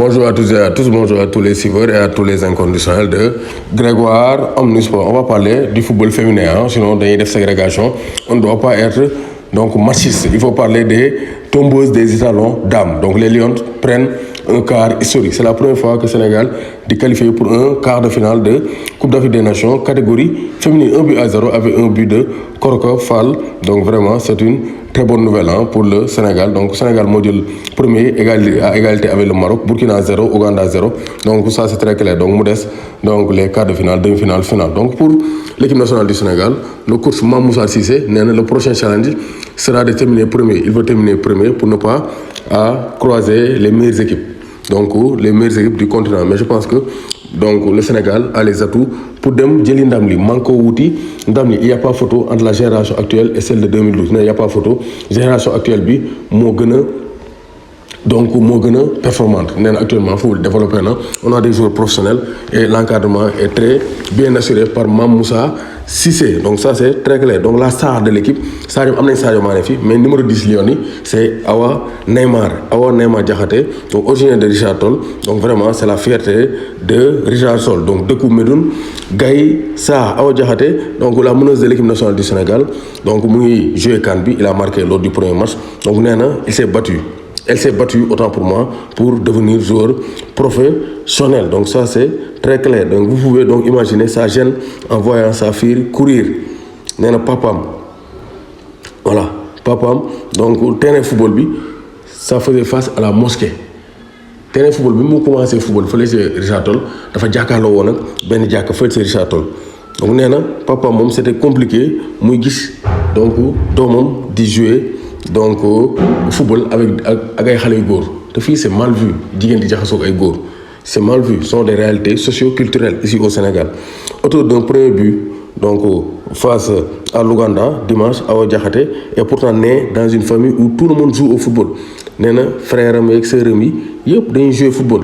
Bonjour à tous et à tous, bonjour à tous les suiveurs et à tous les inconditionnels de Grégoire Omnisport. On va parler du football féminin, hein, sinon dañuy def ségrégation. On ne doit pas être donc machiste. Il faut parler des tombeuses des étalons dames. Donc les Lions prennent un quart historique. C'est la première fois que le Sénégal est qualifié pour un quart de finale de Coupe d'Afrique des Nations, catégorie féminine 1-0 avec un but de Korka Fall. Donc vraiment, c'est une très bonne nouvelle pour le Sénégal. Donc Sénégal module premier à égalité avec le Maroc, Burkina 0, Ouganda 0. Donc ça c'est très clair. Donc modeste, donc les quarts de finale, demi-finale, finale. Donc pour l'équipe nationale du Sénégal, le coach Mamoussa Cissé, le prochain challenge sera de terminer premier. Il veut terminer premier pour ne pas croiser les meilleures équipes. Donc les meilleures équipes du continent. Mais je pense que donc, le Sénégal a les atouts pour dem jëli ndam li manko wuti ndam li il n'y a pas photo entre la génération actuelle et celle de 2012. Il n'y a pas photo. Génération actuelle bi moo gën a performante. Actuellement faut le développer. On a des joueurs professionnels et l'encadrement est très bien assuré par Mamoussa Cissé. Donc ça c'est très clair. Donc la star de l'équipe, Sadio Mané fi, mais numéro 10 Lioni, c'est Awa Neymar Diakhaté, donc originaire de Richard Toll. Donc vraiment c'est la fierté de Richard Toll. Donc Dekou Medoune, Gaye Sarr, Awa Diakhaté, donc la meneuse de l'équipe nationale du Sénégal. Donc Moui joué Canby, il a marqué lors du premier match. Donc il s'est battu. Elle s'est battue, autant pour moi, pour devenir joueur professionnel. Donc ça, c'est très clair. Donc vous pouvez donc imaginer sa gêne en voyant sa fille courir. Néna papam. Voilà, papam. Donc terrain football bi, ça faisait face à la mosquée. Terrain football bi, moi commencé football, fallait c'est Richard Toll, dafa jakarlo won ak ben jak fallait c'est Richard Toll. Donc néna papa mom c'était compliqué, muy gis donc domam di jouer donc football avec ay xalé yu góor te fii c'est mal vu jigéen di jaxasoo ay góor c'est mal vu. Ce sont des réalités socio-culturelles ici au Sénégal. Autour d'un premier but donc face à l'Ouganda dimanche Awa Diakhaté est pourtant né dans une famille où tout le monde joue au football. Nee na frère am ak sœur am yi yëpp dañuy jouer football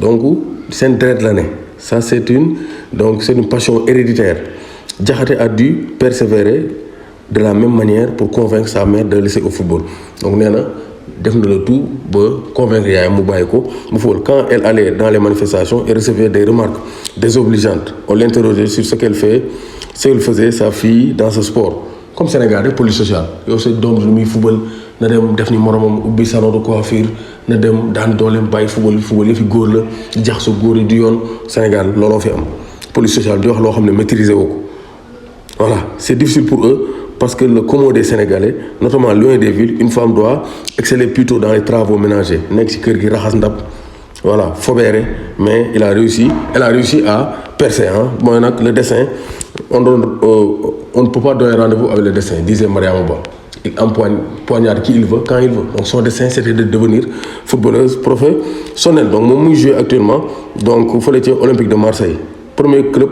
donc seen deret la ne. Ça c'est une passion héréditaire. Diakhaté a dû persévérer de la même manière pour convaincre sa mère de laisser au football. Donc nee na def na le tout pour convaincre yaayam mu bàyyi ko mu football. Quand elle allait dans les manifestations et recevait des remarques désobligeantes, on l'interrogeait sur ce qu'elle faisait sa fille dans ce sport. Comme Sénégal rek police sociale yow sa doom lu muy football na dem def ni moromam ubbi salon de coiffure na dem daan dooleem bàyyi football yëfi góor la jax sa góor yi du yoon. Sénégal looloo fi am police sociale di wax loo xam ne maîtriser woo ko. Voilà, c'est difficile pour eux. Parce que le commun des Sénégalais, notamment loin des villes, une femme doit exceller plutôt dans les travaux ménagers. Nek ci kër gi raxas ndab, voilà, fobéré, mais elle a réussi à percer. Moi, le dessin, on ne peut pas donner rendez-vous avec le dessin, disait Mariama Ba. Il empoignade qui il veut, quand il veut. Donc son dessin, c'était de devenir footballeuse professionnelle. Donc moi, je joue actuellement donc, au Olympique de Marseille. Premier club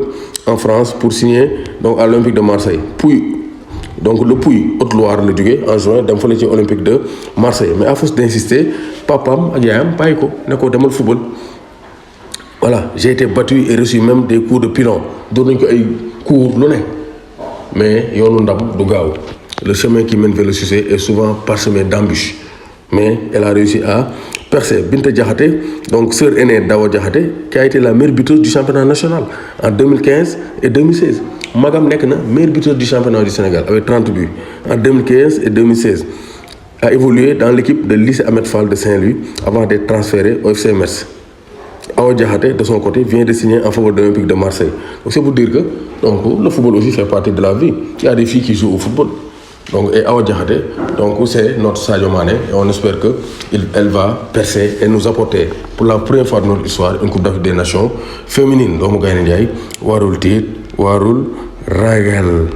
en France pour signer donc, à l'Olympique de Marseille. Puis, donc le Puy Haute-Loire le jógee en juin dem fële ci Olympique de Marseille. Mais à force d'insister papam ak yaayam bàyyi ko ne ko demal football. Voilà, j'ai été battu et reçu même des coups de pilon. Doon nañ ko ay coups lu ne mais yoonu ndam du gaaw. Le chemin qui mène vers le succès est souvent parsemé d'embûches. Mais elle a réussi à percer. Binta Diakhaté, donc sœur aînée d'Awa Diakhaté, qui a été la meilleure buteuse du championnat national en 2015 et 2016. Magam nekk na meilleur buteur du championnat du Sénégal avec 30 buts en 2015 et 2016. A évolué dans l'équipe de lycée Ahmed Fall de Saint-Louis avant d'être transféré au FC Metz. Awa Diakhaté, de son côté, vient de signer en faveur de l'Olympique de Marseille. Donc c'est pour dire que donc, le football aussi fait partie de la vie. Il y a des filles qui jouent au football. Donc, et Awa Diakhaté, donc c'est notre Sadio Mané et on espère qu'elle va percer et nous apporter pour la première fois de notre histoire une Coupe d'Afrique des Nations féminine. Donc, Gaïné Ndiaye, warul tiit, warul ragal.